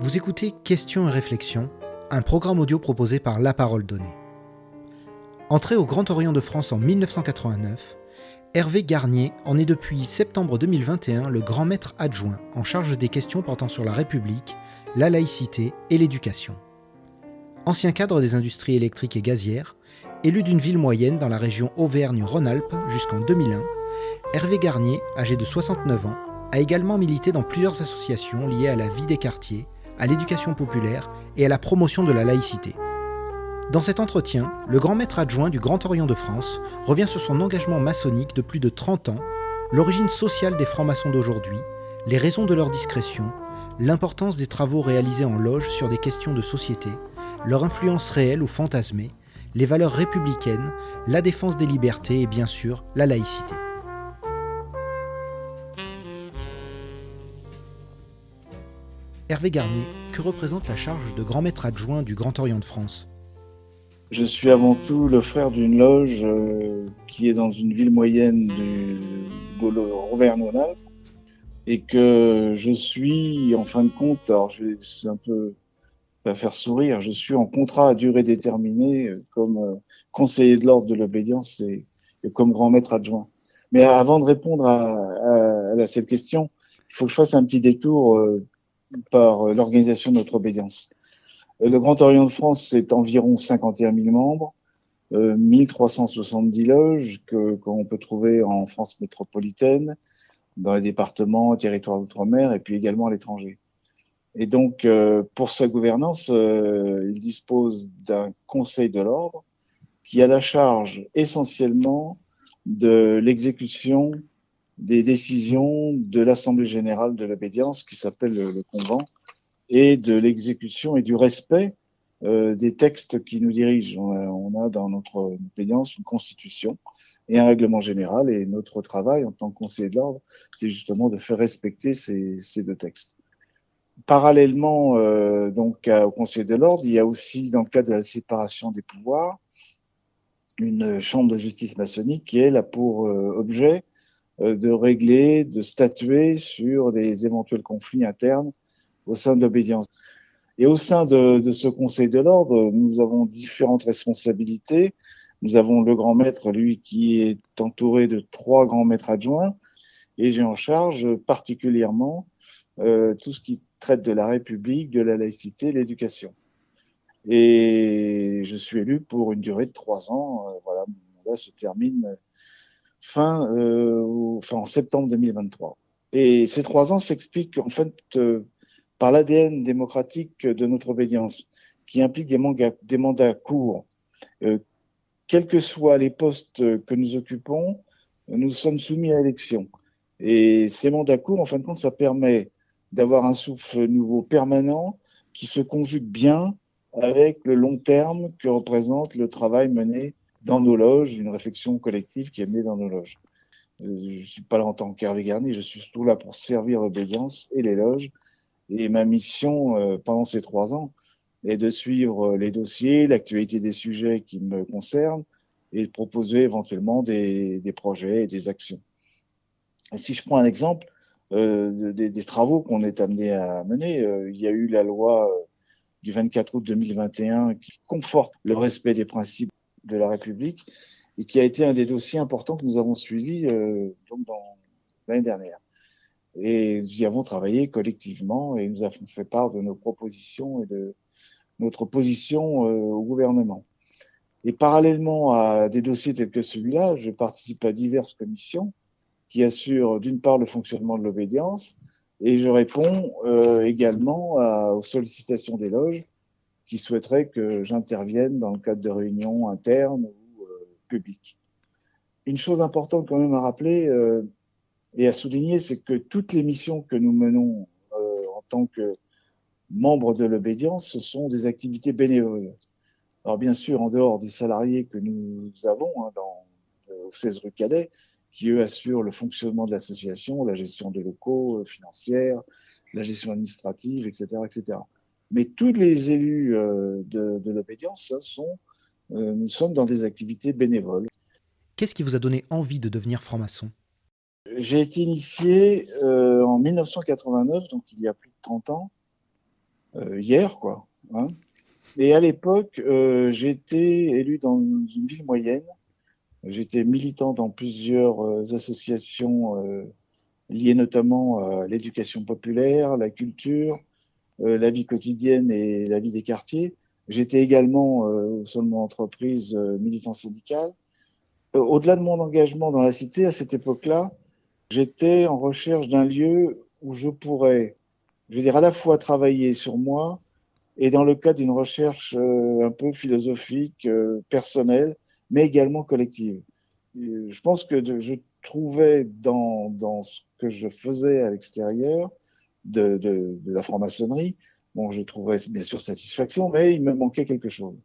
Vous écoutez Questions et réflexions, un programme audio proposé par La Parole Donnée. Entré au Grand Orient de France en 1989, Hervé Garnier en est depuis septembre 2021 le grand maître adjoint en charge des questions portant sur la République, la laïcité et l'éducation. Ancien cadre des industries électriques et gazières, élu d'une ville moyenne dans la région Auvergne-Rhône-Alpes jusqu'en 2001, Hervé Garnier, âgé de 69 ans, a également milité dans plusieurs associations liées à la vie des quartiers, à l'éducation populaire et à la promotion de la laïcité. Dans cet entretien, le grand maître adjoint du Grand Orient de France revient sur son engagement maçonnique de plus de 30 ans, l'origine sociale des francs-maçons d'aujourd'hui, les raisons de leur discrétion, l'importance des travaux réalisés en loge sur des questions de société, leur influence réelle ou fantasmée, les valeurs républicaines, la défense des libertés et bien sûr la laïcité. Hervé Garnier, que représente la charge de grand maître adjoint du Grand Orient de France ? Je suis avant tout le frère d'une loge qui est dans une ville moyenne de l'Auvergne-Rhône-Alpes et que je suis, en fin de compte, alors c'est un peu va faire sourire, je suis en contrat à durée déterminée comme conseiller de l'ordre de l'obédience et comme grand maître adjoint. Mais avant de répondre à cette question, il faut que je fasse un petit détour par l'organisation de notre obédience. Le Grand Orient de France, c'est environ 51 000 membres, 1370 loges qu'on peut trouver en France métropolitaine, dans les départements, territoires d'outre-mer et puis également à l'étranger. Et donc, pour sa gouvernance, il dispose d'un conseil de l'ordre qui a la charge essentiellement de l'exécution des décisions de l'Assemblée générale de l'obédience, qui s'appelle le convent, et de l'exécution et du respect des textes qui nous dirigent. On a dans notre obédience une constitution et un règlement général, et notre travail en tant que conseiller de l'ordre, c'est justement de faire respecter ces deux textes. Parallèlement au conseiller de l'ordre, il y a aussi, dans le cadre de la séparation des pouvoirs, une chambre de justice maçonnique qui est là pour objet de régler, de statuer sur des éventuels conflits internes au sein de l'obédience. Et au sein de ce conseil de l'ordre, nous avons différentes responsabilités. Nous avons le grand maître, lui, qui est entouré de 3 grands maîtres adjoints, et j'ai en charge particulièrement tout ce qui traite de la République, de la laïcité, l'éducation. Et je suis élu pour une durée de 3 ans. Voilà, mon mandat se termine en septembre 2023. Et ces 3 ans s'expliquent en fait par l'ADN démocratique de notre obédience, qui implique des mandats courts. Quels que soient les postes que nous occupons, nous sommes soumis à élection. Et ces mandats courts, en fin de compte, ça permet d'avoir un souffle nouveau permanent qui se conjugue bien avec le long terme que représente le travail mené dans nos loges, une réflexion collective qui est menée dans nos loges. Je ne suis pas là en tant qu'Hervé Garnier, je suis surtout là pour servir l'obédience et les loges. Et ma mission pendant ces 3 ans est de suivre les dossiers, l'actualité des sujets qui me concernent et de proposer éventuellement des projets et des actions. Et si je prends un exemple des travaux qu'on est amené à mener, il y a eu la loi du 24 août 2021 qui conforte le respect des principes de la République et qui a été un des dossiers importants que nous avons suivis l'année dernière. Et nous y avons travaillé collectivement et nous avons fait part de nos propositions et de notre position au gouvernement. Et parallèlement à des dossiers tels que celui-là, je participe à diverses commissions qui assurent d'une part le fonctionnement de l'obédience et je réponds également aux sollicitations des loges qui souhaiteraient que j'intervienne dans le cadre de réunions internes ou publiques. Une chose importante quand même à rappeler et à souligner, c'est que toutes les missions que nous menons en tant que membres de l'obédience, ce sont des activités bénévoles. Alors bien sûr, en dehors des salariés que nous avons au 16 rue Cadet, qui eux assurent le fonctionnement de l'association, la gestion des locaux, financière, la gestion administrative, etc., etc. Mais tous les élus de l'obédience nous sommes dans des activités bénévoles. Qu'est-ce qui vous a donné envie de devenir franc-maçon ? J'ai été initié en 1989, donc il y a plus de 30 ans, hier, quoi. Hein. Et à l'époque, j'ai été élu dans une ville moyenne. J'étais militant dans plusieurs associations liées notamment à l'éducation populaire, la culture, la vie quotidienne et la vie des quartiers. J'étais également au sein de mon entreprise militant syndical. Au-delà de mon engagement dans la cité, à cette époque-là, j'étais en recherche d'un lieu où je veux dire, à la fois travailler sur moi et dans le cadre d'une recherche un peu philosophique, personnelle, mais également collective. Et je pense que je trouvais dans ce que je faisais à l'extérieur de la franc-maçonnerie, bon, je trouvais bien sûr satisfaction, mais il me manquait quelque chose.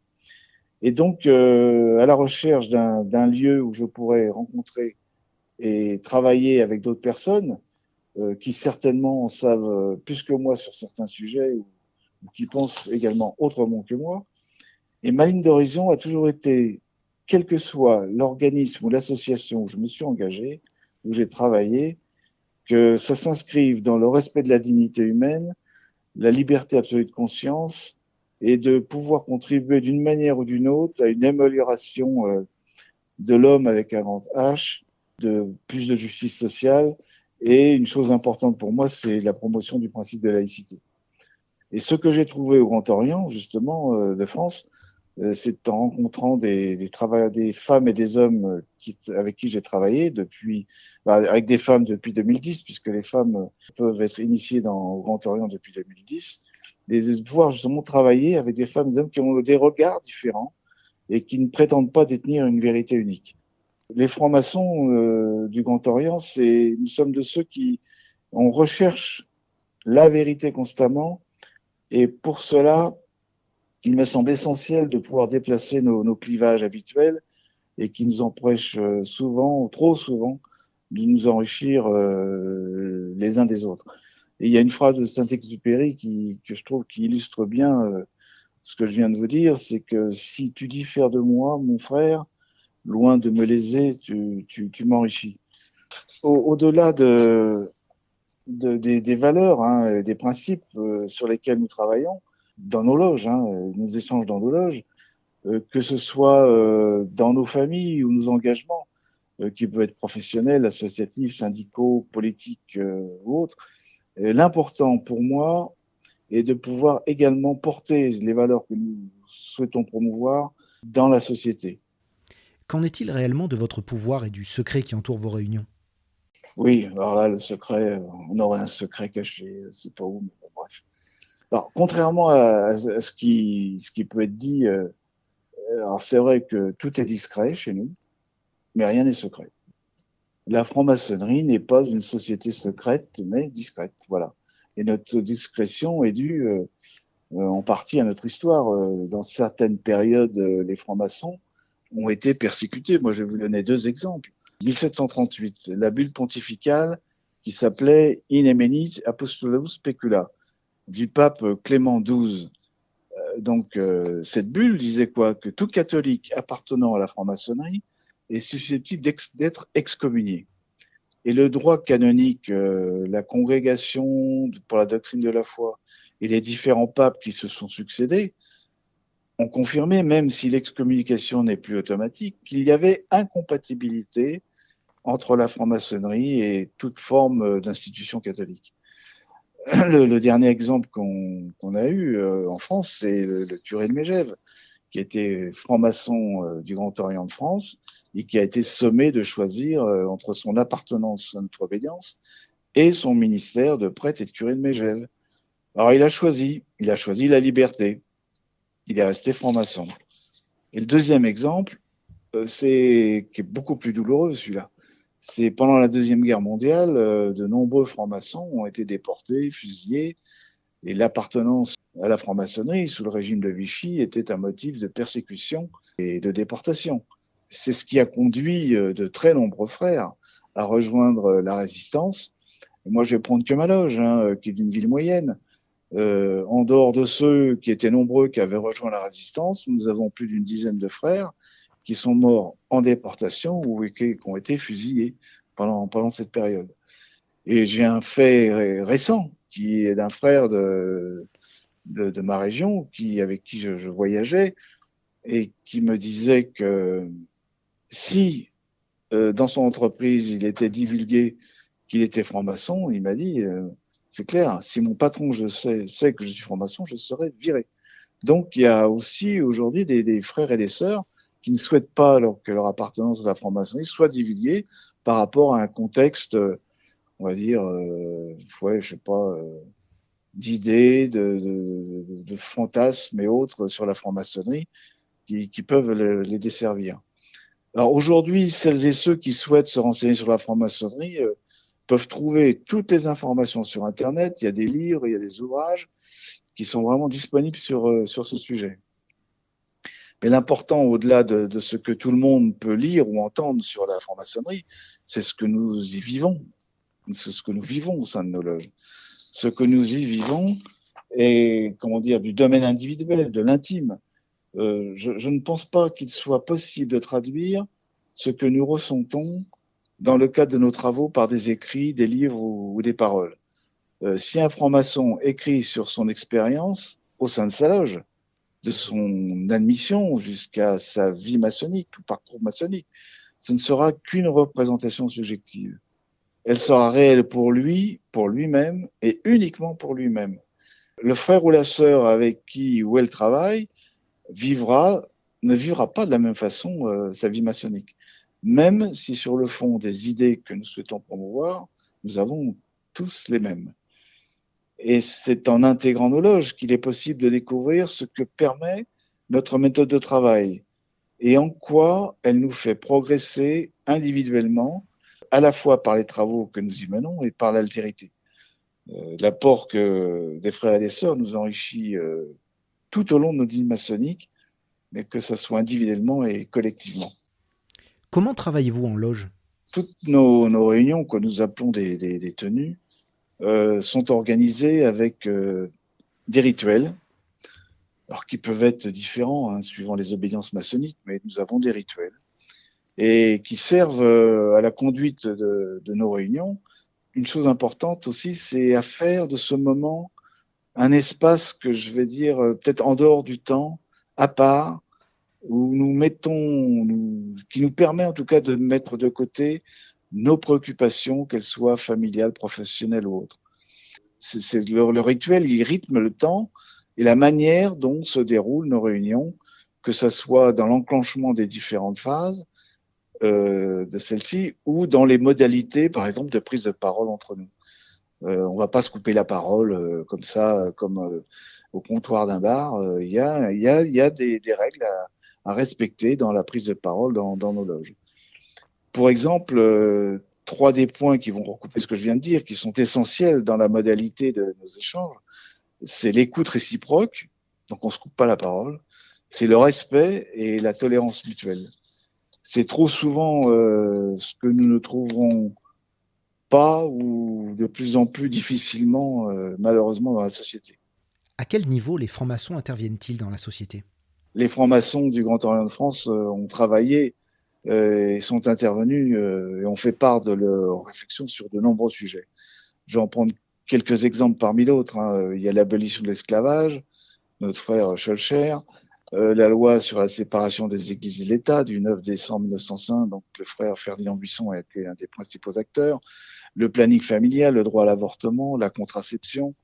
Et donc, à la recherche d'un lieu où je pourrais rencontrer et travailler avec d'autres personnes qui certainement en savent plus que moi sur certains sujets ou qui pensent également autrement que moi. Et ma ligne d'horizon a toujours été, quel que soit l'organisme ou l'association où je me suis engagé, où j'ai travaillé, que ça s'inscrive dans le respect de la dignité humaine, la liberté absolue de conscience et de pouvoir contribuer d'une manière ou d'une autre à une amélioration de l'homme avec un grand H, de plus de justice sociale. Et une chose importante pour moi, c'est la promotion du principe de laïcité. Et ce que j'ai trouvé au Grand Orient, justement, de France, c'est en rencontrant des femmes et des hommes avec qui j'ai travaillé avec des femmes depuis 2010, puisque les femmes peuvent être initiées au Grand Orient depuis 2010, de pouvoir justement travailler avec des femmes et des hommes qui ont des regards différents et qui ne prétendent pas détenir une vérité unique. Les francs-maçons du Grand Orient, nous sommes de ceux on recherche la vérité constamment, et pour cela, il me semble essentiel de pouvoir déplacer nos clivages habituels et qui nous empêchent souvent, trop souvent, de nous enrichir les uns des autres. Et il y a une phrase de Saint-Exupéry que je trouve qui illustre bien ce que je viens de vous dire, c'est que si tu diffères de moi, mon frère, loin de me léser, tu m'enrichis. Au-delà des valeurs, hein, des principes sur lesquels nous travaillons dans nos loges, hein, nos échanges dans nos loges, que ce soit dans nos familles ou nos engagements, qui peuvent être professionnels, associatifs, syndicaux, politiques ou autres. L'important pour moi est de pouvoir également porter les valeurs que nous souhaitons promouvoir dans la société. Qu'en est-il réellement de votre pouvoir et du secret qui entoure vos réunions? Oui, alors là, le secret, on aurait un secret caché, c'est pas où, mais bon, bref. Alors, contrairement à ce qui peut être dit, alors c'est vrai que tout est discret chez nous, mais rien n'est secret. La franc-maçonnerie n'est pas une société secrète, mais discrète, voilà. Et notre discrétion est due en partie à notre histoire. Dans certaines périodes, les francs-maçons ont été persécutés. Moi, je vais vous donner deux exemples. 1738, la bulle pontificale qui s'appelait In Emenit Apostolus Specula du pape Clément XII. Donc, cette bulle disait quoi? Que tout catholique appartenant à la franc-maçonnerie est susceptible d'être excommunié. Et le droit canonique, la congrégation pour la doctrine de la foi et les différents papes qui se sont succédés ont confirmé, même si l'excommunication n'est plus automatique, qu'il y avait incompatibilité entre la franc-maçonnerie et toute forme d'institution catholique. Le dernier exemple qu'on a eu en France, c'est le curé de Mégève, qui était franc-maçon du Grand Orient de France et qui a été sommé de choisir entre son appartenance à notre obédience et son ministère de prêtre et de curé de Mégève. Alors il a choisi la liberté, il est resté franc-maçon. Et le deuxième exemple, qui est beaucoup plus douloureux celui-là, c'est pendant la Deuxième Guerre mondiale, de nombreux francs-maçons ont été déportés, fusillés, et l'appartenance à la franc-maçonnerie sous le régime de Vichy était un motif de persécution et de déportation. C'est ce qui a conduit de très nombreux frères à rejoindre la résistance. Et moi, je vais prendre que ma loge, hein, qui est d'une ville moyenne. En dehors de ceux qui étaient nombreux qui avaient rejoint la résistance, nous avons plus d'une dizaine de frères qui sont morts en déportation ou qui ont été fusillés pendant cette période. Et j'ai un fait récent qui est d'un frère de ma région, avec qui je voyageais, et qui me disait que si dans son entreprise il était divulgué qu'il était franc-maçon, il m'a dit, c'est clair, si mon patron sait que je suis franc-maçon, je serai viré. Donc il y a aussi aujourd'hui des frères et des sœurs qui ne souhaitent pas que leur appartenance à la franc-maçonnerie soit divulguée par rapport à un contexte, on va dire, ouais, je sais pas, d'idées, de fantasmes et autres sur la franc-maçonnerie qui peuvent les desservir. Alors aujourd'hui, celles et ceux qui souhaitent se renseigner sur la franc-maçonnerie peuvent trouver toutes les informations sur Internet. Il y a des livres, il y a des ouvrages qui sont vraiment disponibles sur ce sujet. Mais l'important, au-delà de ce que tout le monde peut lire ou entendre sur la franc-maçonnerie, c'est ce que nous y vivons, c'est ce que nous vivons au sein de nos loges. Ce que nous y vivons est, comment dire, du domaine individuel, de l'intime. Je ne pense pas qu'il soit possible de traduire ce que nous ressentons dans le cadre de nos travaux par des écrits, des livres ou des paroles. Si un franc-maçon écrit sur son expérience au sein de sa loge, de son admission jusqu'à sa vie maçonnique ou parcours maçonnique, ce ne sera qu'une représentation subjective. Elle sera réelle pour lui, pour lui-même et uniquement pour lui-même. Le frère ou la sœur avec qui ou elle travaille ne vivra pas de la même façon sa vie maçonnique. Même si sur le fond des idées que nous souhaitons promouvoir, nous avons tous les mêmes. Et c'est en intégrant nos loges qu'il est possible de découvrir ce que permet notre méthode de travail et en quoi elle nous fait progresser individuellement, à la fois par les travaux que nous y menons et par l'altérité. L'apport des frères et des sœurs nous enrichit tout au long de notre vie maçonnique, mais que ce soit individuellement et collectivement. Comment travaillez-vous en loge? Toutes nos réunions, que nous appelons des tenues, sont organisées avec des rituels, alors qui peuvent être différents suivant les obédiences maçonniques, mais nous avons des rituels et qui servent à la conduite de nos réunions. Une chose importante aussi, c'est à faire de ce moment un espace que je vais dire peut-être en dehors du temps, à part, où qui nous permet en tout cas de mettre de côté nos préoccupations, qu'elles soient familiales, professionnelles ou autres. Le rituel, il rythme le temps et la manière dont se déroulent nos réunions, que ce soit dans l'enclenchement des différentes phases de celle-ci ou dans les modalités, par exemple, de prise de parole entre nous. On ne va pas se couper la parole comme ça, comme au comptoir d'un bar. Il y a des règles à respecter dans la prise de parole dans nos loges. Pour exemple, trois des points qui vont recouper ce que je viens de dire, qui sont essentiels dans la modalité de nos échanges, c'est l'écoute réciproque, donc on ne se coupe pas la parole, c'est le respect et la tolérance mutuelle. C'est trop souvent ce que nous ne trouverons pas ou de plus en plus difficilement, malheureusement, dans la société. À quel niveau les francs-maçons interviennent-ils dans la société? Les francs-maçons du Grand Orient de France ont travaillé et sont intervenus et ont fait part de leurs réflexions sur de nombreux sujets. Je vais en prendre quelques exemples parmi d'autres. Il y a l'abolition de l'esclavage, notre frère Schœlcher, la loi sur la séparation des églises et de l'État du 9 décembre 1905, donc le frère Ferdinand Buisson a été un des principaux acteurs, le planning familial, le droit à l'avortement, la contraception,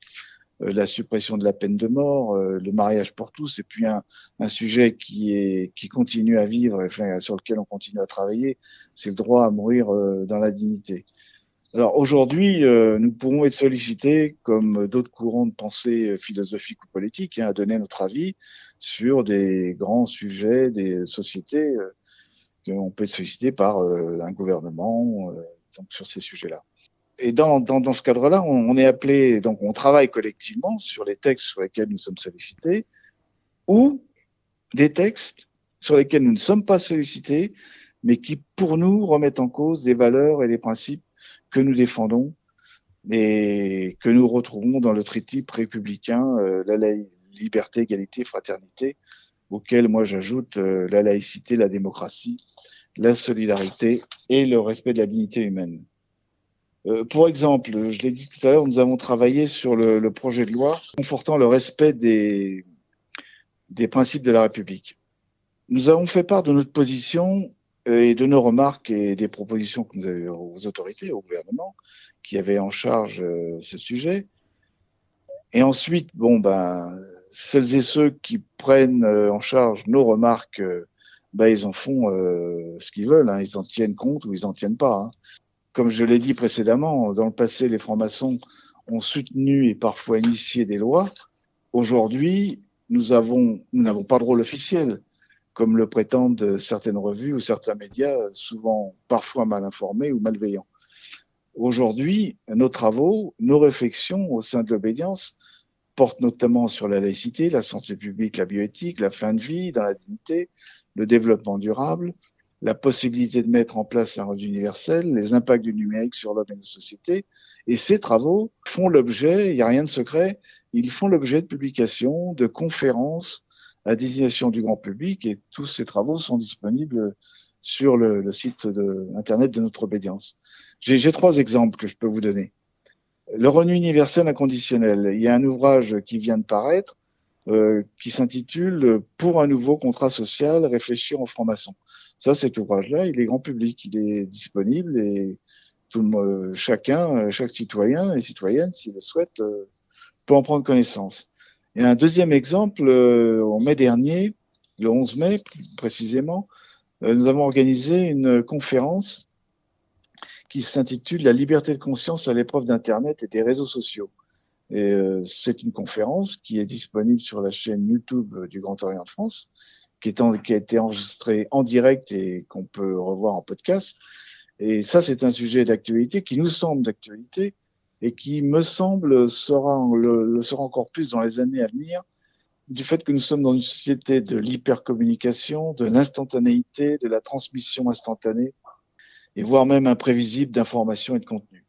la suppression de la peine de mort, le mariage pour tous, et puis un sujet qui continue à vivre, enfin, sur lequel on continue à travailler, c'est le droit à mourir dans la dignité. Alors aujourd'hui, nous pourrons être sollicités, comme d'autres courants de pensée philosophiques ou politiques, à donner notre avis sur des grands sujets des sociétés. On peut être sollicité par un gouvernement donc sur ces sujets-là. Et dans ce cadre-là, on est appelé, donc on travaille collectivement sur les textes sur lesquels nous sommes sollicités, ou des textes sur lesquels nous ne sommes pas sollicités, mais qui, pour nous, remettent en cause des valeurs et des principes que nous défendons et que nous retrouvons dans le triptyque républicain, la liberté, égalité, fraternité, auquel moi j'ajoute la laïcité, la démocratie, la solidarité et le respect de la dignité humaine. Pour exemple, je l'ai dit tout à l'heure, nous avons travaillé sur le projet de loi confortant le respect des principes de la République. Nous avons fait part de notre position et de nos remarques et des propositions que nous avions aux autorités, au gouvernement, qui avait en charge ce sujet. Et ensuite, celles et ceux qui prennent en charge nos remarques, ils en font ce qu'ils veulent, hein. Ils en tiennent compte ou ils en tiennent pas, hein. Comme je l'ai dit précédemment, dans le passé, les francs-maçons ont soutenu et parfois initié des lois. Aujourd'hui, nous n'avons pas de rôle officiel, comme le prétendent certaines revues ou certains médias, souvent parfois mal informés ou malveillants. Aujourd'hui, nos travaux, nos réflexions au sein de l'obédience portent notamment sur la laïcité, la santé publique, la bioéthique, la fin de vie dans la dignité, le développement durable, la possibilité de mettre en place un revenu universel, les impacts du numérique sur l'homme et nos sociétés. Et ces travaux font l'objet, il n'y a rien de secret, ils font l'objet de publications, de conférences à destination du grand public, et tous ces travaux sont disponibles sur le site internet de notre obédience. J'ai 3 exemples que je peux vous donner. Le revenu universel inconditionnel. Il y a un ouvrage qui vient de paraître qui s'intitule Pour un nouveau contrat social, réfléchir aux francs-maçons. Ça, cet ouvrage-là, il est grand public, il est disponible et chaque citoyen et citoyenne, s'il le souhaite, peut en prendre connaissance. Et un deuxième exemple, en mai dernier, le 11 mai précisément, nous avons organisé une conférence qui s'intitule La liberté de conscience à l'épreuve d'Internet et des réseaux sociaux. Et c'est une conférence qui est disponible sur la chaîne YouTube du Grand Orient de France, qui a été enregistrée en direct et qu'on peut revoir en podcast. Et ça, c'est un sujet d'actualité qui nous semble d'actualité et qui me semble le sera encore plus dans les années à venir, du fait que nous sommes dans une société de l'hypercommunication, de l'instantanéité, de la transmission instantanée, et voire même imprévisible d'informations et de contenu.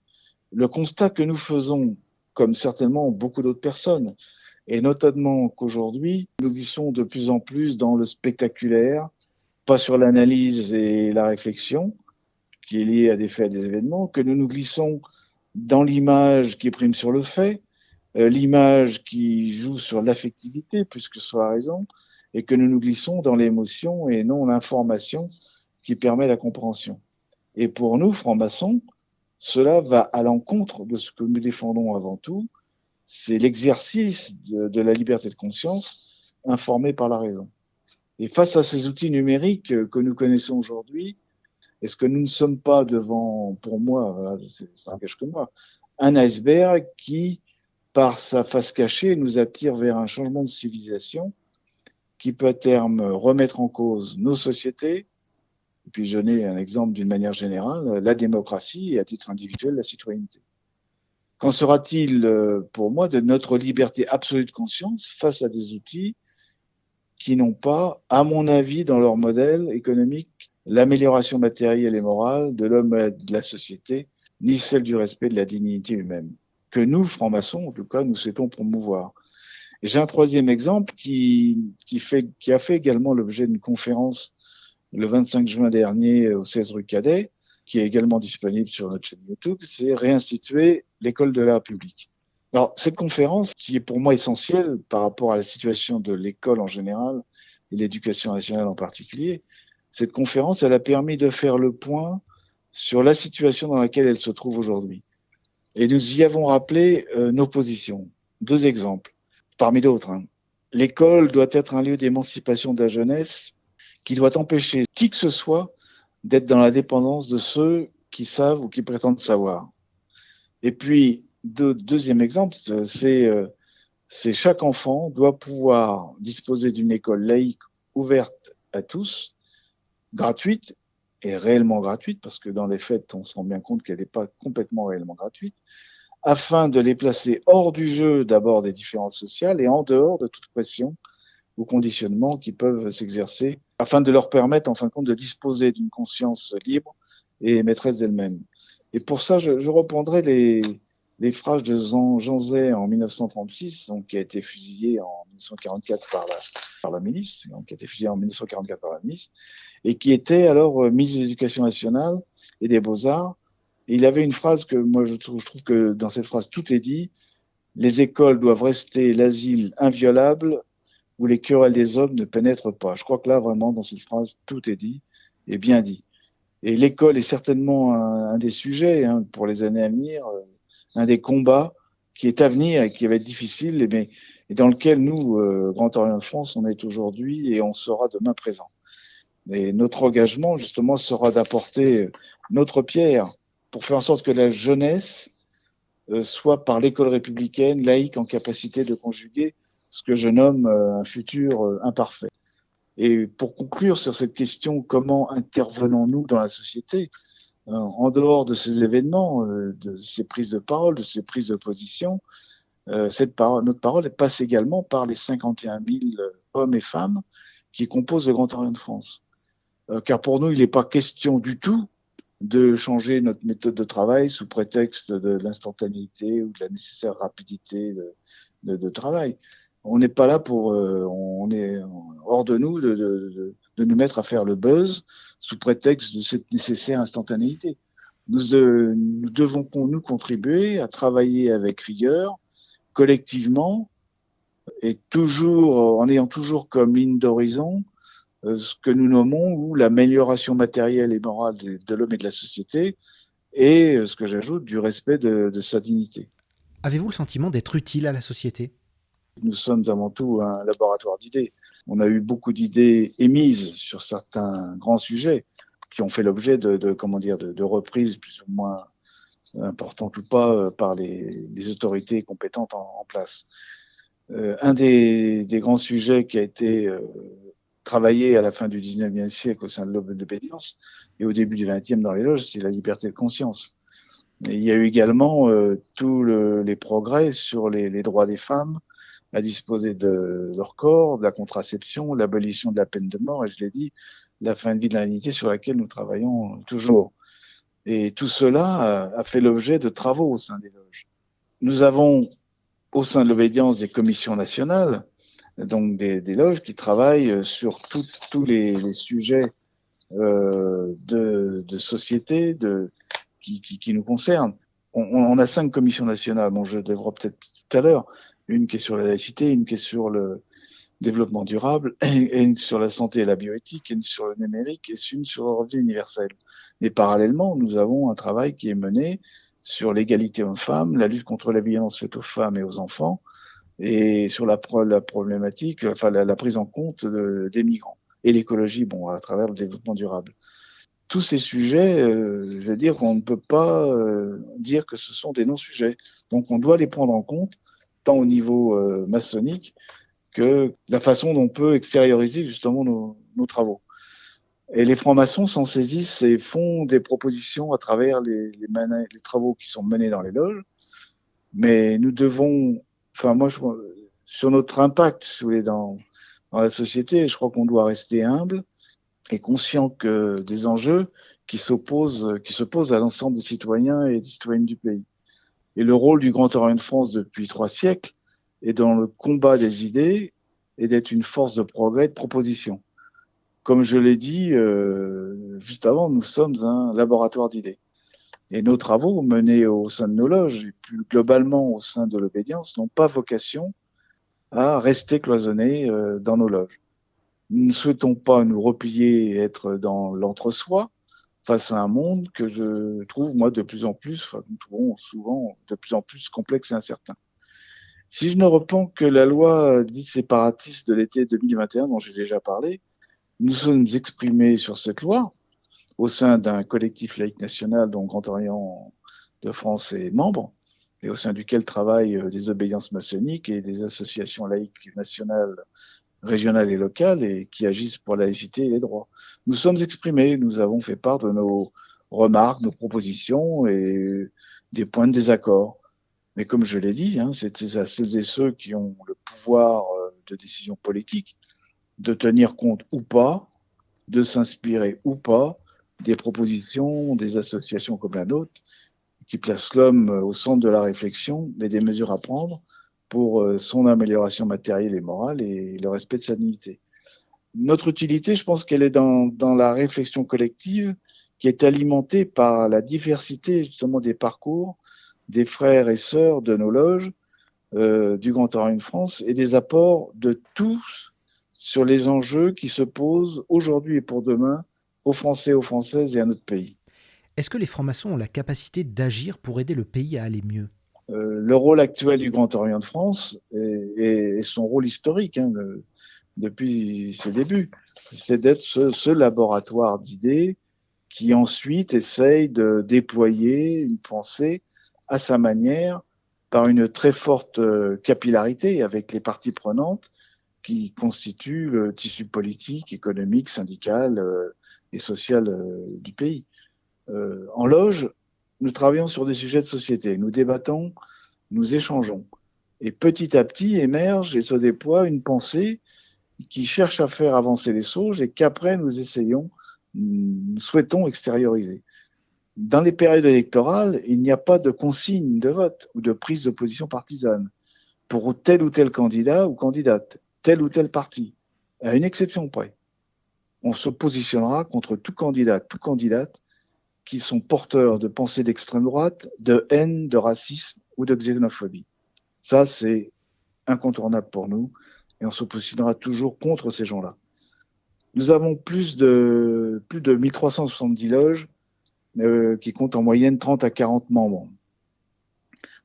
Le constat que nous faisons, comme certainement beaucoup d'autres personnes, et notamment qu'aujourd'hui, nous glissons de plus en plus dans le spectaculaire, pas sur l'analyse et la réflexion, qui est liée à des faits et des événements, que nous nous glissons dans l'image qui prime sur le fait, l'image qui joue sur l'affectivité plus que sur la raison, et que nous nous glissons dans l'émotion et non l'information qui permet la compréhension. Et pour nous, francs-maçons, cela va à l'encontre de ce que nous défendons avant tout, c'est l'exercice de la liberté de conscience informée par la raison. Et face à ces outils numériques que nous connaissons aujourd'hui, est-ce que nous ne sommes pas devant, pour moi, ça n'engage que moi, un iceberg qui, par sa face cachée, nous attire vers un changement de civilisation qui peut à terme remettre en cause nos sociétés, et puis je donne un exemple d'une manière générale, la démocratie et à titre individuel la citoyenneté. Qu'en sera-t-il pour moi de notre liberté absolue de conscience face à des outils qui n'ont pas, à mon avis, dans leur modèle économique, l'amélioration matérielle et morale de l'homme et de la société, ni celle du respect de la dignité humaine, que nous, francs-maçons, en tout cas, nous souhaitons promouvoir. Et j'ai un troisième exemple qui a fait également l'objet d'une conférence le 25 juin dernier au 16 rue Cadet, qui est également disponible sur notre chaîne YouTube, c'est réinstituer l'école de la République. Alors, cette conférence, qui est pour moi essentielle par rapport à la situation de l'école en général et l'éducation nationale en particulier, cette conférence, elle a permis de faire le point sur la situation dans laquelle elle se trouve aujourd'hui. Et nous y avons rappelé nos positions. 2 exemples, parmi d'autres, hein. L'école doit être un lieu d'émancipation de la jeunesse qui doit empêcher qui que ce soit d'être dans la dépendance de ceux qui savent ou qui prétendent savoir. Et puis, deuxième exemple, c'est chaque enfant doit pouvoir disposer d'une école laïque ouverte à tous, gratuite et réellement gratuite, parce que dans les faits, on se rend bien compte qu'elle n'est pas complètement réellement gratuite, afin de les placer hors du jeu d'abord des différences sociales et en dehors de toute pression ou conditionnement qui peuvent s'exercer, afin de leur permettre, en fin de compte, de disposer d'une conscience libre et maîtresse d'elle-même. Et pour ça, je reprendrai les phrases de Jean Zay en 1936, donc, qui a été fusillé en 1944 par la milice, donc, qui a été fusillé en 1944 par la milice, et qui était alors ministre de l'Éducation nationale et des Beaux-Arts, Et il avait une phrase que moi je trouve que dans cette phrase tout est dit. Les écoles doivent rester l'asile inviolable où les querelles des hommes ne pénètrent pas. Je crois que là, vraiment, dans cette phrase, tout est dit et bien dit. Et l'école est certainement un des sujets pour les années à venir, un des combats qui est à venir et qui va être difficile, mais et dans lequel nous, Grand Orient de France, on est aujourd'hui et on sera demain présent. Et notre engagement, justement, sera d'apporter notre pierre pour faire en sorte que la jeunesse soit par l'école républicaine, laïque, en capacité de conjuguer ce que je nomme un futur imparfait. Et pour conclure sur cette question, comment intervenons-nous dans la société en dehors de ces événements, de ces prises de parole, de ces prises de position, notre parole passe également par les 51 000 hommes et femmes qui composent le Grand Orient de France. Car pour nous, il n'est pas question du tout de changer notre méthode de travail sous prétexte de l'instantanéité ou de la nécessaire rapidité de travail. On n'est pas là pour, on est hors de nous de nous mettre à faire le buzz sous prétexte de cette nécessaire instantanéité. Nous devons nous contribuer à travailler avec rigueur, collectivement, et toujours en ayant toujours comme ligne d'horizon ce que nous nommons ou l'amélioration matérielle et morale de l'homme et de la société, et ce que j'ajoute, du respect de sa dignité. Avez-vous le sentiment d'être utile à la société ? Nous sommes avant tout un laboratoire d'idées. On a eu beaucoup d'idées émises sur certains grands sujets qui ont fait l'objet de reprises plus ou moins importantes ou pas par les autorités compétentes en place. Un des grands sujets qui a été travaillé à la fin du 19e siècle au sein de l'obédience et au début du 20e dans les loges, c'est la liberté de conscience. Et il y a eu également tous les progrès sur les droits des femmes à disposer de leur corps, de la contraception, l'abolition de la peine de mort, et je l'ai dit, la fin de vie de l'indignité sur laquelle nous travaillons toujours. Et tout cela a fait l'objet de travaux au sein des loges. Nous avons au sein de l'obédience des commissions nationales, donc des loges qui travaillent sur tous les sujets de société qui nous concernent. On a 5 commissions nationales, bon, je développe peut-être tout à l'heure, une qui est sur la laïcité, une qui est sur le développement durable, et une sur la santé et la bioéthique, une sur le numérique, et une sur le revenu universel. Mais parallèlement, nous avons un travail qui est mené sur l'égalité homme-femme, la lutte contre la violence faite aux femmes et aux enfants, et sur la problématique, enfin la prise en compte des migrants et l'écologie, bon, à travers le développement durable. Tous ces sujets, je veux dire qu'on ne peut pas dire que ce sont des non-sujets. Donc on doit les prendre en compte, tant au niveau maçonnique que la façon dont on peut extérioriser justement nos travaux. Et les francs-maçons s'en saisissent et font des propositions à travers les travaux qui sont menés dans les loges. Mais nous devons, enfin moi, sur notre impact si vous voulez, dans la société, je crois qu'on doit rester humble et conscient que des enjeux qui se posent à l'ensemble des citoyens et des citoyennes du pays. Et le rôle du Grand Orient de France depuis 3 siècles est dans le combat des idées et d'être une force de progrès, de proposition. Comme je l'ai dit juste avant, nous sommes un laboratoire d'idées. Et nos travaux menés au sein de nos loges et plus globalement au sein de l'obédience n'ont pas vocation à rester cloisonnés dans nos loges. Nous ne souhaitons pas nous replier et être dans l'entre-soi face à un monde que je trouve, moi, de plus en plus, enfin, nous trouvons souvent de plus en plus complexe et incertain. Si je ne reprends que la loi dite séparatiste de l'été 2021, dont j'ai déjà parlé, nous sommes exprimés sur cette loi au sein d'un collectif laïque national dont Grand Orient de France est membre, et au sein duquel travaillent des obédiences maçonniques et des associations laïques nationales, régionales et locales, et qui agissent pour la laïcité et les droits. Nous sommes exprimés, nous avons fait part de nos remarques, nos propositions et des points de désaccord. Mais comme je l'ai dit, c'est à celles et ceux qui ont le pouvoir de décision politique de tenir compte ou pas, de s'inspirer ou pas des propositions des associations comme la nôtre qui placent l'homme au centre de la réflexion et des mesures à prendre pour son amélioration matérielle et morale et le respect de sa dignité. Notre utilité, je pense qu'elle est dans la réflexion collective qui est alimentée par la diversité justement des parcours des frères et sœurs de nos loges du Grand Orient de France et des apports de tous sur les enjeux qui se posent aujourd'hui et pour demain aux Français, aux Françaises et à notre pays. Est-ce que les francs-maçons ont la capacité d'agir pour aider le pays à aller mieux? Le rôle actuel du Grand Orient de France et son rôle historique depuis ses débuts, c'est d'être ce laboratoire d'idées qui ensuite essaye de déployer une pensée à sa manière par une très forte capillarité avec les parties prenantes qui constituent le tissu politique, économique, syndical et social du pays. En loge, nous travaillons sur des sujets de société, nous débattons, nous échangeons. Et petit à petit émerge et se déploie une pensée qui cherche à faire avancer les choses et qu'après nous souhaitons extérioriser. Dans les périodes électorales, il n'y a pas de consigne de vote ou de prise de position partisane pour tel ou tel candidat ou candidate, tel ou tel parti, à une exception près. On se positionnera contre tout candidat, toute candidate qui sont porteurs de pensées d'extrême droite, de haine, de racisme ou de xénophobie. Ça, c'est incontournable pour nous et on se positionnera toujours contre ces gens-là. Nous avons plus de 1370 loges qui comptent en moyenne 30 à 40 membres.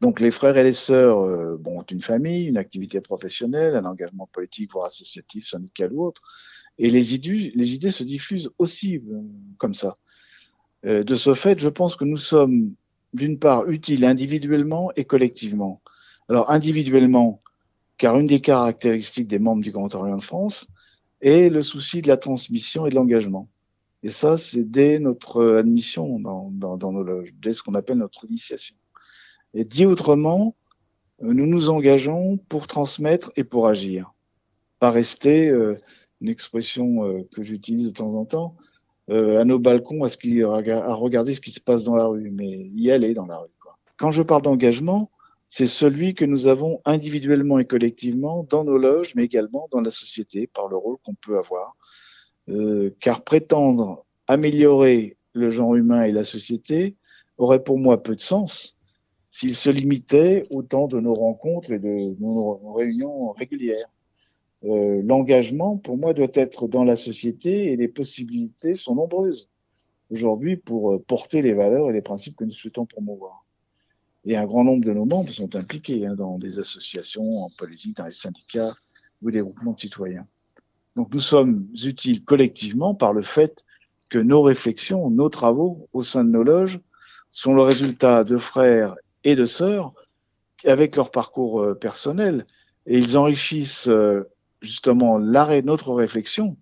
Donc les frères et les sœurs ont une famille, une activité professionnelle, un engagement politique, voire associatif, syndical ou autre. Et les idées se diffusent aussi comme ça. De ce fait, je pense que nous sommes, d'une part, utiles individuellement et collectivement. Alors, individuellement, car une des caractéristiques des membres du Grand Orient de France est le souci de la transmission et de l'engagement. Et ça, c'est dès notre admission dans nos loges, dès ce qu'on appelle notre initiation. Et dit autrement, nous nous engageons pour transmettre et pour agir. Pas rester, une expression que j'utilise de temps en temps, à nos balcons à regarder ce qui se passe dans la rue, mais y aller dans la rue, quoi. Quand je parle d'engagement, c'est celui que nous avons individuellement et collectivement dans nos loges, mais également dans la société, par le rôle qu'on peut avoir. Car prétendre améliorer le genre humain et la société aurait pour moi peu de sens s'il se limitait au temps de nos rencontres et de nos réunions régulières. L'engagement, pour moi, doit être dans la société et les possibilités sont nombreuses aujourd'hui pour porter les valeurs et les principes que nous souhaitons promouvoir. Et un grand nombre de nos membres sont impliqués dans des associations, en politique, dans les syndicats ou des groupements de citoyens. Donc nous sommes utiles collectivement par le fait que nos réflexions, nos travaux au sein de nos loges sont le résultat de frères et de sœurs avec leur parcours personnel et ils enrichissent justement notre réflexion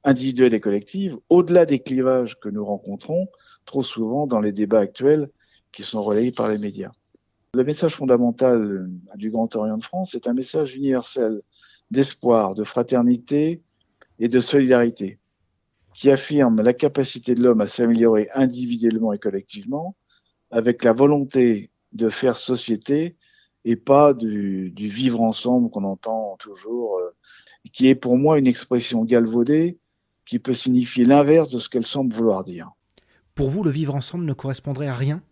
individuelle et collective au-delà des clivages que nous rencontrons trop souvent dans les débats actuels qui sont relayés par les médias. Le message fondamental du Grand Orient de France est un message universel d'espoir, de fraternité et de solidarité qui affirme la capacité de l'homme à s'améliorer individuellement et collectivement avec la volonté de faire société et pas du vivre ensemble qu'on entend toujours, qui est pour moi une expression galvaudée qui peut signifier l'inverse de ce qu'elle semble vouloir dire. Pour vous, le vivre ensemble ne correspondrait à rien?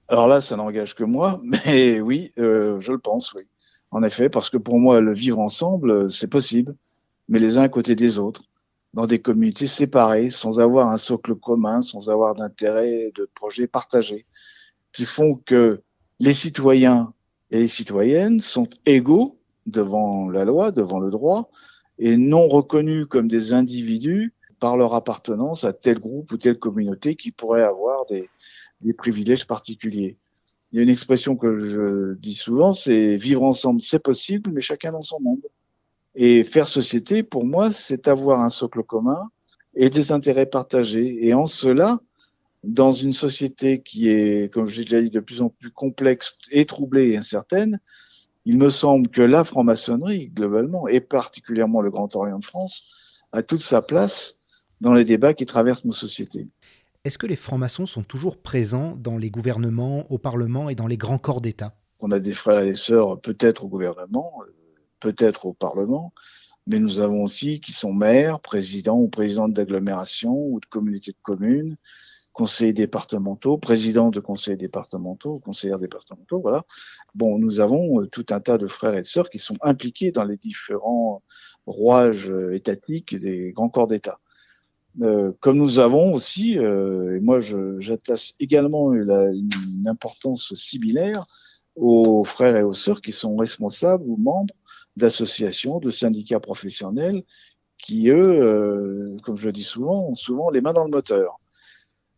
Alors là, ça n'engage que moi, mais oui, je le pense, oui. En effet, parce que pour moi, le vivre ensemble, c'est possible, mais les uns à côté des autres, dans des communautés séparées, sans avoir un socle commun, sans avoir d'intérêt, de projets partagés, qui font que les citoyens et les citoyennes sont égaux devant la loi, devant le droit, et non reconnus comme des individus par leur appartenance à tel groupe ou telle communauté qui pourrait avoir des privilèges particuliers. Il y a une expression que je dis souvent, c'est vivre ensemble, c'est possible, mais chacun dans son monde. Et faire société, pour moi, c'est avoir un socle commun et des intérêts partagés. Et en cela, dans une société qui est, comme j'ai déjà dit, de plus en plus complexe et troublée et incertaine, il me semble que la franc-maçonnerie, globalement, et particulièrement le Grand Orient de France, a toute sa place dans les débats qui traversent nos sociétés. Est-ce que les francs-maçons sont toujours présents dans les gouvernements, au Parlement et dans les grands corps d'État? On a des frères et des sœurs, peut-être au gouvernement, peut-être au Parlement, mais nous avons aussi qui sont maires, présidents ou présidentes d'agglomérations ou de communautés de communes, conseillers départementaux, présidents de conseillers départementaux, conseillères départementaux, voilà. Bon, nous avons tout un tas de frères et de sœurs qui sont impliqués dans les différents rouages étatiques des grands corps d'État. Comme nous avons aussi, et moi j'attache également une importance similaire aux frères et aux sœurs qui sont responsables ou membres d'associations, de syndicats professionnels qui, eux, comme je le dis souvent, ont souvent les mains dans le moteur.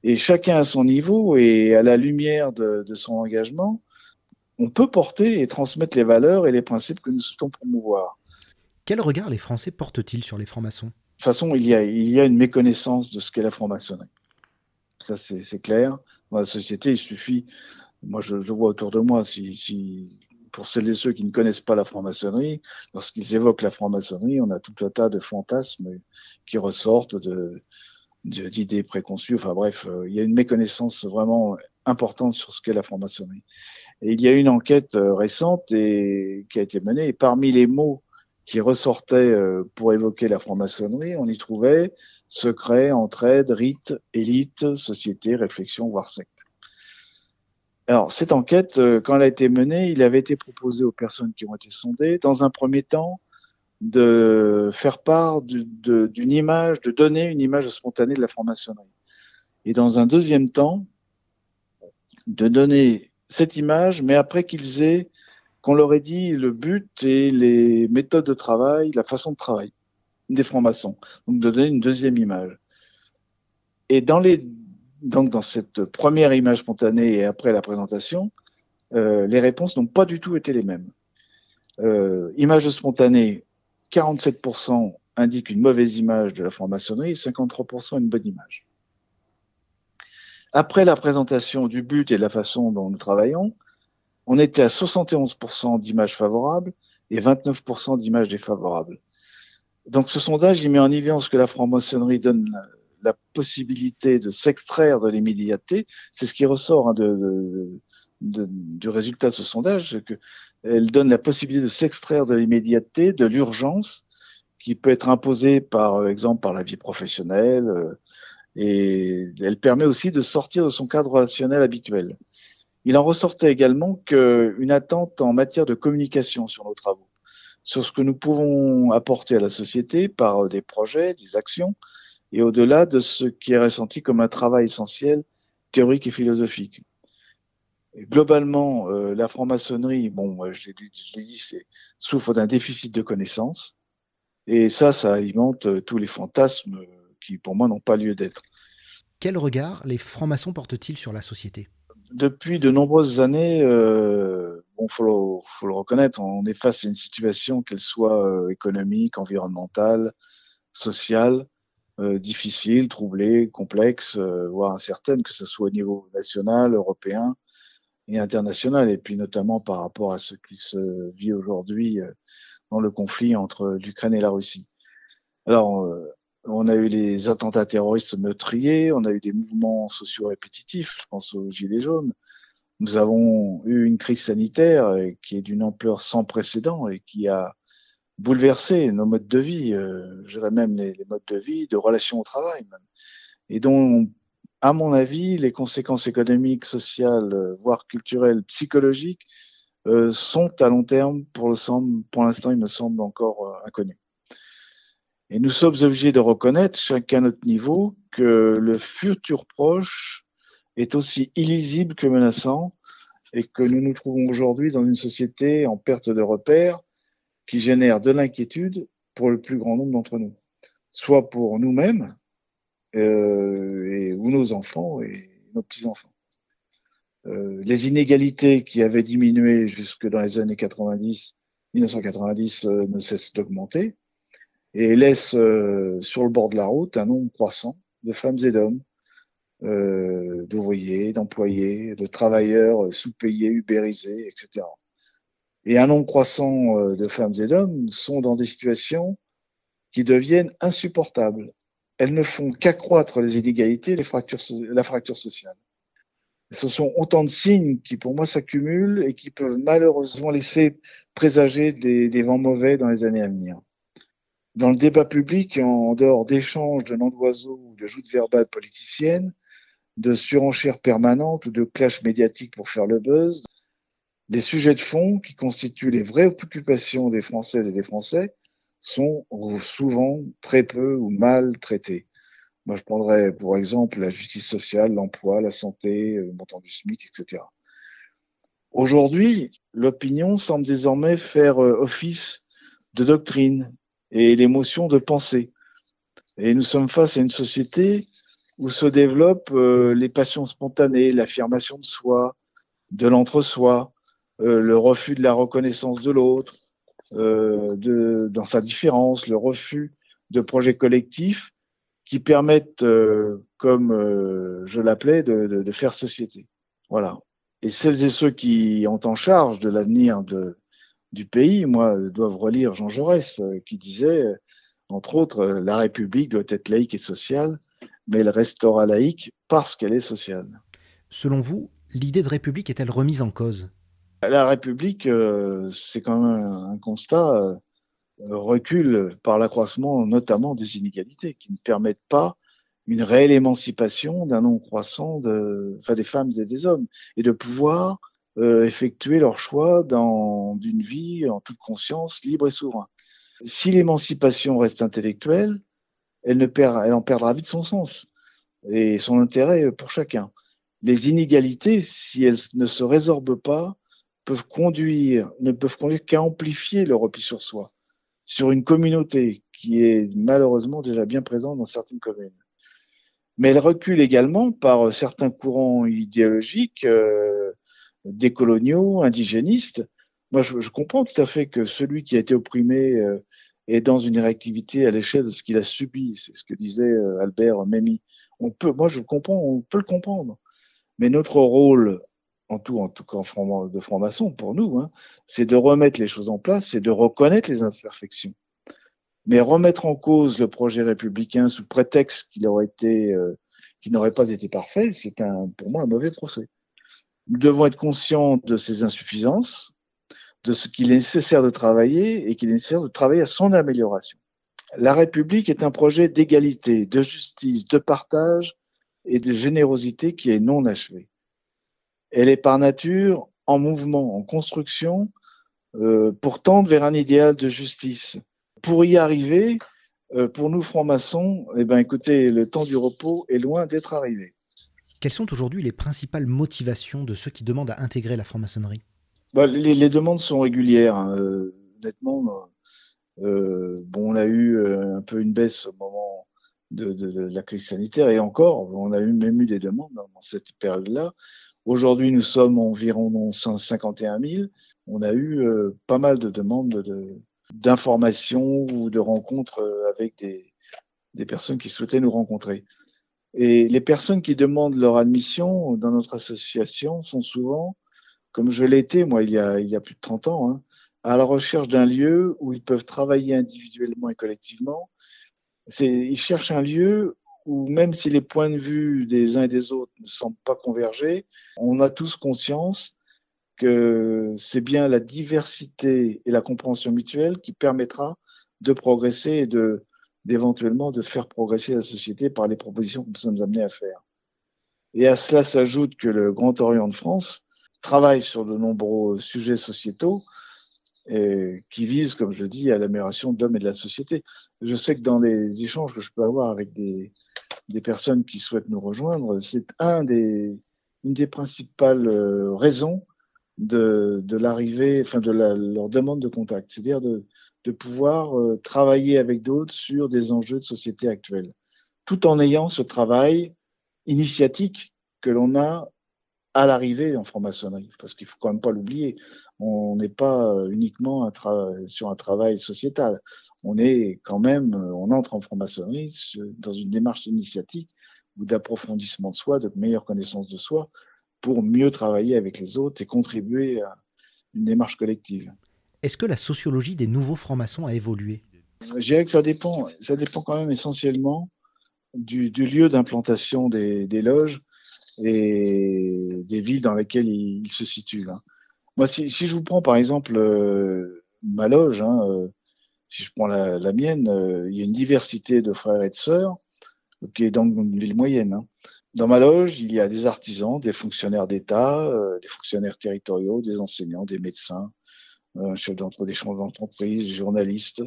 Et chacun à son niveau et à la lumière de son engagement, on peut porter et transmettre les valeurs et les principes que nous souhaitons promouvoir. Quel regard les Français portent-ils sur les francs-maçons ? De toute façon, il y a une méconnaissance de ce qu'est la franc-maçonnerie. Ça, c'est clair. Dans la société, il suffit, moi je vois autour de moi, pour celles et ceux qui ne connaissent pas la franc-maçonnerie, lorsqu'ils évoquent la franc-maçonnerie, on a tout un tas de fantasmes qui ressortent d'idées préconçues. Enfin bref, il y a une méconnaissance vraiment importante sur ce qu'est la franc-maçonnerie. Et il y a une enquête récente qui a été menée, et parmi les mots qui ressortaient pour évoquer la franc-maçonnerie, on y trouvait secret, entraide, rite, élite, société, réflexion, voire secte. Alors, cette enquête, quand elle a été menée, il avait été proposé aux personnes qui ont été sondées, dans un premier temps, de faire part d'une image, de donner une image spontanée de la franc-maçonnerie. Et dans un deuxième temps, de donner cette image, mais après qu'on leur ait dit le but et les méthodes de travail, la façon de travail des francs-maçons. Donc, de donner une deuxième image. Et donc, dans cette première image spontanée et après la présentation, les réponses n'ont pas du tout été les mêmes. Image spontanée, 47% indiquent une mauvaise image de la franc-maçonnerie et 53% une bonne image. Après la présentation du but et de la façon dont nous travaillons, on était à 71% d'images favorables et 29% d'images défavorables. Donc ce sondage, il met en évidence que la franc-maçonnerie donne la possibilité de s'extraire de l'immédiateté. C'est ce qui ressort du résultat de ce sondage, c'est qu'elle donne la possibilité de s'extraire de l'immédiateté, de l'urgence, qui peut être imposée par exemple par la vie professionnelle, et elle permet aussi de sortir de son cadre relationnel habituel. Il en ressortait également qu'une attente en matière de communication sur nos travaux, sur ce que nous pouvons apporter à la société par des projets, des actions, et au-delà de ce qui est ressenti comme un travail essentiel, théorique et philosophique. Et globalement, la franc-maçonnerie, bon, je l'ai dit, souffre d'un déficit de connaissances, et ça alimente tous les fantasmes qui, pour moi, n'ont pas lieu d'être. Quel regard les francs-maçons portent-ils sur la société ? Depuis de nombreuses années, faut le reconnaître, on est face à une situation, qu'elle soit économique, environnementale, sociale, difficile, troublée, complexe, voire incertaine, que ce soit au niveau national, européen et international, et puis notamment par rapport à ce qui se vit aujourd'hui dans le conflit entre l'Ukraine et la Russie. Alors, on a eu les attentats terroristes meurtriers, on a eu des mouvements sociaux répétitifs, je pense aux Gilets jaunes. Nous avons eu une crise sanitaire qui est d'une ampleur sans précédent et qui a bouleversé nos modes de vie, je dirais même les modes de vie, de relations au travail même, et dont, à mon avis, les conséquences économiques, sociales, voire culturelles, psychologiques, sont à long terme, pour l'instant, il me semble encore inconnues. Et nous sommes obligés de reconnaître, chacun à notre niveau, que le futur proche est aussi illisible que menaçant et que nous nous trouvons aujourd'hui dans une société en perte de repères qui génère de l'inquiétude pour le plus grand nombre d'entre nous, soit pour nous-mêmes ou nos enfants et nos petits-enfants. Les inégalités qui avaient diminué jusque dans les années 1990 ne cessent d'augmenter et laissent sur le bord de la route un nombre croissant de femmes et d'hommes, d'ouvriers, d'employés, de travailleurs sous-payés, ubérisés, etc. Et un nombre croissant de femmes et d'hommes sont dans des situations qui deviennent insupportables. Elles ne font qu'accroître les inégalités, la fracture sociale. Ce sont autant de signes qui, pour moi, s'accumulent et qui peuvent malheureusement laisser présager des vents mauvais dans les années à venir. Dans le débat public, en dehors d'échanges de noms d'oiseaux ou de joutes verbales politiciennes, de surenchère permanente ou de clash médiatique pour faire le buzz. Les sujets de fond qui constituent les vraies occupations des Françaises et des Français sont souvent très peu ou mal traités. Moi, je prendrais pour exemple la justice sociale, l'emploi, la santé, le montant du SMIC, etc. Aujourd'hui, l'opinion semble désormais faire office de doctrine et l'émotion de pensée. Et nous sommes face à une société où se développent les passions spontanées, l'affirmation de soi, de l'entre-soi, le refus de la reconnaissance de l'autre, dans sa différence, le refus de projets collectifs qui permettent, comme je l'appelais, de faire société. Voilà. Et celles et ceux qui ont en charge de l'avenir du pays, moi, doivent relire Jean Jaurès, qui disait, entre autres, la République doit être laïque et sociale, mais elle restera laïque parce qu'elle est sociale. Selon vous, l'idée de république est-elle remise en cause? La République, c'est quand même un constat, recule par l'accroissement notamment des inégalités qui ne permettent pas une réelle émancipation d'un nombre croissant des femmes et des hommes et de pouvoir effectuer leur choix d'une vie en toute conscience, libre et souverain. Si l'émancipation reste intellectuelle, elle en perdra vite son sens et son intérêt pour chacun. Les inégalités, si elles ne se résorbent pas, ne peuvent conduire qu'à amplifier le repli sur soi, sur une communauté qui est malheureusement déjà bien présente dans certaines communes. Mais elle recule également par certains courants idéologiques décoloniaux, indigénistes. Moi, je comprends tout à fait que celui qui a été opprimé est dans une réactivité à l'échelle de ce qu'il a subi. C'est ce que disait Albert Memmi. Moi, je comprends, on peut le comprendre. Mais notre rôle, en tout cas de franc-maçon pour nous, hein, c'est de remettre les choses en place, c'est de reconnaître les imperfections. Mais remettre en cause le projet républicain sous prétexte qu'il n'aurait pas été parfait, c'est pour moi un mauvais procès. Nous devons être conscients de ses insuffisances, de ce qu'il est nécessaire de travailler et qu'il est nécessaire de travailler à son amélioration. La République est un projet d'égalité, de justice, de partage et de générosité qui est non achevé. Elle est par nature en mouvement, en construction, pour tendre vers un idéal de justice. Pour y arriver, pour nous francs-maçons, écoutez, le temps du repos est loin d'être arrivé. Quelles sont aujourd'hui les principales motivations de ceux qui demandent à intégrer la franc-maçonnerie? Les demandes sont régulières, hein. Honnêtement, on a eu un peu une baisse au moment de la crise sanitaire et encore, on a même eu des demandes dans cette période-là. Aujourd'hui, nous sommes environ 151 000. On a eu pas mal de demandes d'informations ou de rencontres avec des personnes qui souhaitaient nous rencontrer. Et les personnes qui demandent leur admission dans notre association sont souvent, comme je l'étais moi il y a plus de 30 ans, hein, à la recherche d'un lieu où ils peuvent travailler individuellement et collectivement. Ils cherchent un lieu où même si les points de vue des uns et des autres ne semblent pas converger, on a tous conscience que c'est bien la diversité et la compréhension mutuelle qui permettra de progresser et d'éventuellement de faire progresser la société par les propositions que nous sommes amenés à faire. Et à cela s'ajoute que le Grand Orient de France travaille sur de nombreux sujets sociétaux qui visent, comme je le dis, à l'amélioration de l'homme et de la société. Je sais que dans les échanges que je peux avoir avec des personnes qui souhaitent nous rejoindre, c'est une des principales raisons de l'arrivée, de leur demande de contact, c'est-à-dire de pouvoir travailler avec d'autres sur des enjeux de société actuels, tout en ayant ce travail initiatique que l'on a à l'arrivée en franc-maçonnerie, parce qu'il faut quand même pas l'oublier, on n'est pas uniquement sur un travail sociétal, on est quand même, on entre en franc-maçonnerie dans une démarche initiatique ou d'approfondissement de soi, de meilleure connaissance de soi, pour mieux travailler avec les autres et contribuer à une démarche collective. Est-ce que la sociologie des nouveaux francs-maçons a évolué? Je dirais que ça dépend quand même essentiellement du lieu d'implantation des loges et des villes dans lesquelles ils se situent. Hein. Moi, si je vous prends par exemple ma loge, hein, si je prends la mienne, il y a une diversité de frères et de sœurs qui est dans une ville moyenne. Hein. Dans ma loge, il y a des artisans, des fonctionnaires d'État, des fonctionnaires territoriaux, des enseignants, des médecins, des chefs d'entreprise, des journalistes,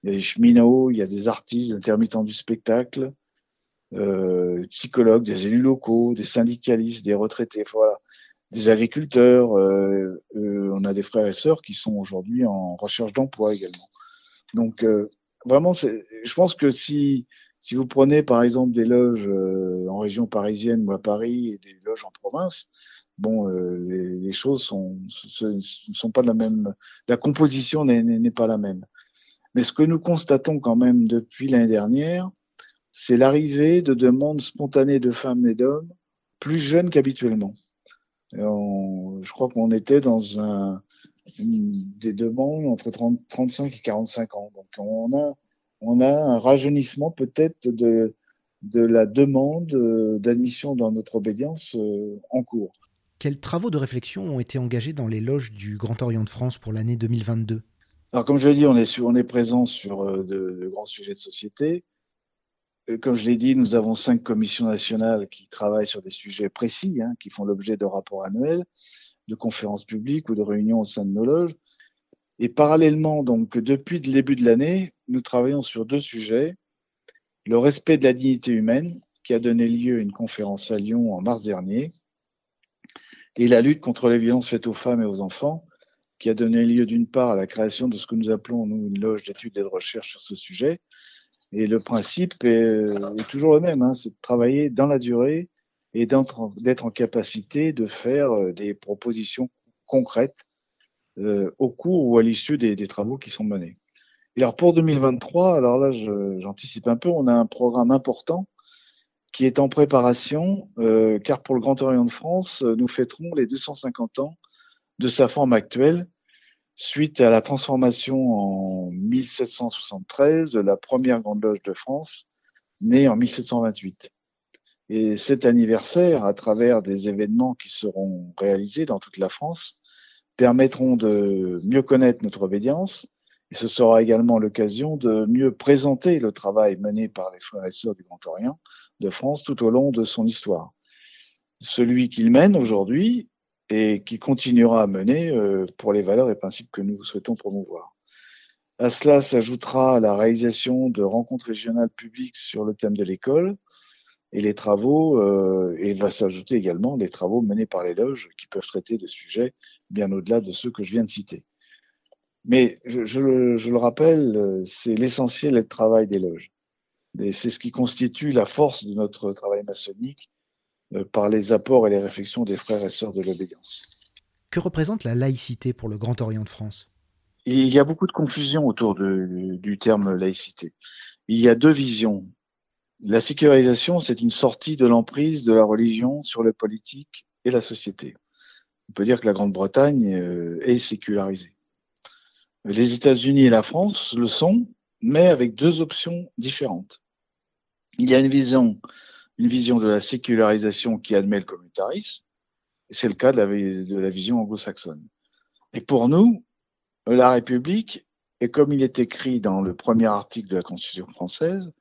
il y a des cheminots, il y a des artistes, des intermittents du spectacle, psychologues, des élus locaux, des syndicalistes, des retraités, voilà, des agriculteurs. On a des frères et sœurs qui sont aujourd'hui en recherche d'emploi également. Donc vraiment, je pense que si vous prenez par exemple des loges en région parisienne ou à Paris et des loges en province, bon, les choses ne sont pas de la même, la composition n'est pas la même. Mais ce que nous constatons quand même depuis l'année dernière, c'est l'arrivée de demandes spontanées de femmes et d'hommes plus jeunes qu'habituellement. Je crois qu'on était dans des demandes entre 35 et 45 ans. Donc on a un rajeunissement peut-être de la demande d'admission dans notre obédience en cours. Quels travaux de réflexion ont été engagés dans les loges du Grand Orient de France pour l'année 2022? Alors comme je l'ai dit, on est présent sur de grands sujets de société. Comme je l'ai dit, nous avons 5 commissions nationales qui travaillent sur des sujets précis, hein, qui font l'objet de rapports annuels, de conférences publiques ou de réunions au sein de nos loges. Et parallèlement, donc, depuis le début de l'année, nous travaillons sur 2 sujets. Le respect de la dignité humaine, qui a donné lieu à une conférence à Lyon en mars dernier, et la lutte contre les violences faites aux femmes et aux enfants, qui a donné lieu d'une part à la création de ce que nous appelons, nous, une loge d'études et de recherche sur ce sujet. Et le principe est toujours le même, hein, c'est de travailler dans la durée et d'être en capacité de faire des propositions concrètes au cours ou à l'issue des travaux qui sont menés. Et alors pour 2023, alors là j'anticipe un peu, on a un programme important qui est en préparation, car pour le Grand Orient de France, nous fêterons les 250 ans de sa forme actuelle, suite à la transformation en 1773 de la première Grande Loge de France, née en 1728. Et cet anniversaire, à travers des événements qui seront réalisés dans toute la France, permettront de mieux connaître notre obédience, et ce sera également l'occasion de mieux présenter le travail mené par les frères et sœurs du Grand Orient de France tout au long de son histoire. Celui qu'il mène aujourd'hui et qui continuera à mener pour les valeurs et principes que nous souhaitons promouvoir. À cela s'ajoutera la réalisation de rencontres régionales publiques sur le thème de l'école et les travaux, et va s'ajouter également les travaux menés par les loges qui peuvent traiter de sujets bien au-delà de ceux que je viens de citer. Mais je le rappelle, c'est l'essentiel et le travail des loges. Et c'est ce qui constitue la force de notre travail maçonnique par les apports et les réflexions des frères et sœurs de l'obédience. Que représente la laïcité pour le Grand Orient de France? Il y a beaucoup de confusion autour du terme laïcité. Il y a 2 visions. La sécularisation, c'est une sortie de l'emprise de la religion sur le politique et la société. On peut dire que la Grande-Bretagne est sécularisée. Les États-Unis et la France le sont, mais avec 2 options différentes. Il y a une vision de la sécularisation qui admet le communautarisme, et c'est le cas de la vision anglo-saxonne. Et pour nous, la République est, comme il est écrit dans le premier article de la Constitution française,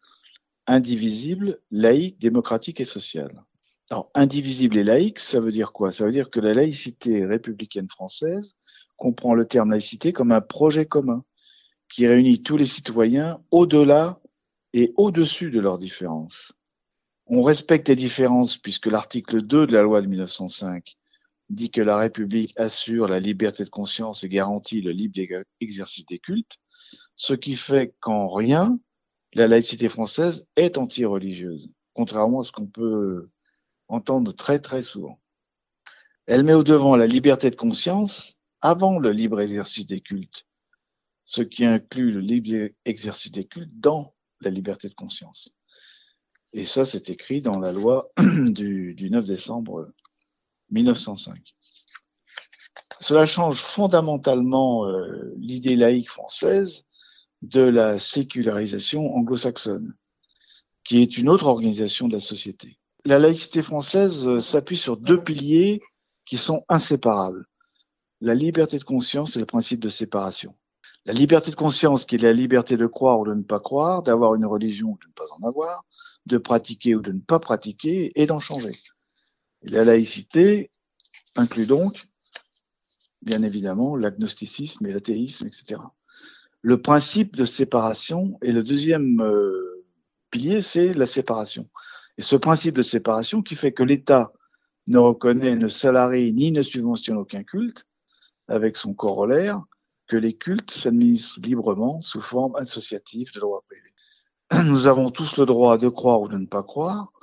indivisible, laïque, démocratique et sociale. Alors, indivisible et laïque, ça veut dire quoi? Ça veut dire que la laïcité républicaine française comprend le terme laïcité comme un projet commun qui réunit tous les citoyens au-delà et au-dessus de leurs différences. On respecte les différences puisque l'article 2 de la loi de 1905 dit que la République assure la liberté de conscience et garantit le libre exercice des cultes, ce qui fait qu'en rien, la laïcité française est anti-religieuse, contrairement à ce qu'on peut entendre très très souvent. Elle met au devant la liberté de conscience avant le libre exercice des cultes, ce qui inclut le libre exercice des cultes dans la liberté de conscience. Et ça, c'est écrit dans la loi du 9 décembre 1905. Cela change fondamentalement l'idée laïque française de la sécularisation anglo-saxonne, qui est une autre organisation de la société. La laïcité française s'appuie sur 2 piliers qui sont inséparables. La liberté de conscience et le principe de séparation. La liberté de conscience, qui est la liberté de croire ou de ne pas croire, d'avoir une religion ou de ne pas en avoir, de pratiquer ou de ne pas pratiquer et d'en changer. Et la laïcité inclut donc, bien évidemment, l'agnosticisme et l'athéisme, etc. Le principe de séparation et le deuxième pilier, c'est la séparation. Et ce principe de séparation qui fait que l'État ne reconnaît, ne salarie ni ne subventionne aucun culte, avec son corollaire, que les cultes s'administrent librement sous forme associative de droit privé. Nous avons tous le droit de croire ou de ne pas croire,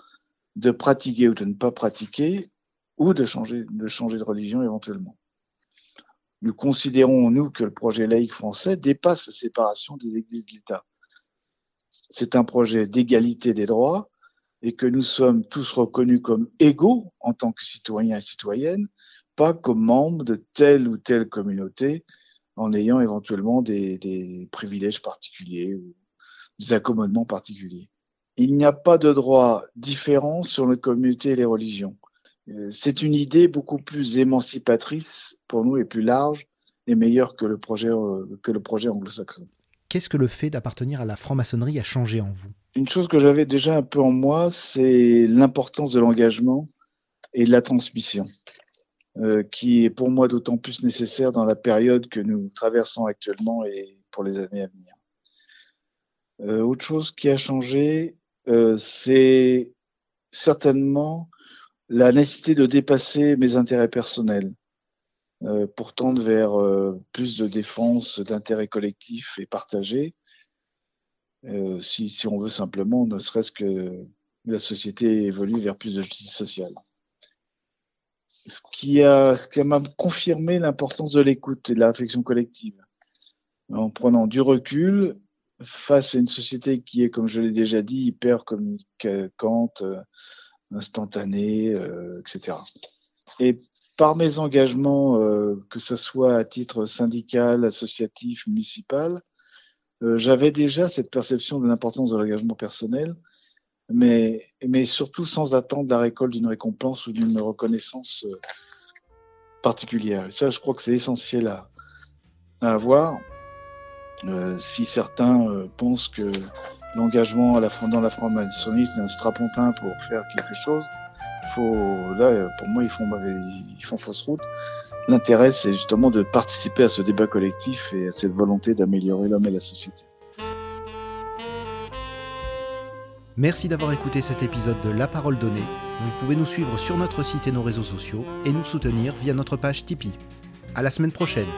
de pratiquer ou de ne pas pratiquer, ou de changer de religion éventuellement. Nous considérons, nous, que le projet laïque français dépasse la séparation des églises de l'État. C'est un projet d'égalité des droits et que nous sommes tous reconnus comme égaux en tant que citoyens et citoyennes, pas comme membres de telle ou telle communauté en ayant éventuellement des privilèges particuliers ou des accommodements particuliers. Il n'y a pas de droit différent sur les communautés et les religions. C'est une idée beaucoup plus émancipatrice pour nous et plus large et meilleure que le projet anglo-saxon. Qu'est-ce que le fait d'appartenir à la franc-maçonnerie a changé en vous ? Une chose que j'avais déjà un peu en moi, c'est l'importance de l'engagement et de la transmission, qui est pour moi d'autant plus nécessaire dans la période que nous traversons actuellement et pour les années à venir. Autre chose qui a changé, c'est certainement la nécessité de dépasser mes intérêts personnels pour tendre vers plus de défense d'intérêts collectifs et partagés, si on veut simplement, ne serait-ce que la société évolue vers plus de justice sociale. Ce qui m'a confirmé l'importance de l'écoute et de la réflexion collective, en prenant du recul face à une société qui est, comme je l'ai déjà dit, hyper communicante, instantanée, etc. Et par mes engagements, que ce soit à titre syndical, associatif, municipal, j'avais déjà cette perception de l'importance de l'engagement personnel, mais surtout sans attendre la récolte d'une récompense ou d'une reconnaissance particulière. Et ça, je crois que c'est essentiel à avoir. Si certains pensent que l'engagement dans la franc-maçonnerie, c'est un strapontin pour faire quelque chose, pour moi, ils font fausse route. L'intérêt, c'est justement de participer à ce débat collectif et à cette volonté d'améliorer l'homme et la société. Merci d'avoir écouté cet épisode de La Parole Donnée. Vous pouvez nous suivre sur notre site et nos réseaux sociaux et nous soutenir via notre page Tipeee. À la semaine prochaine.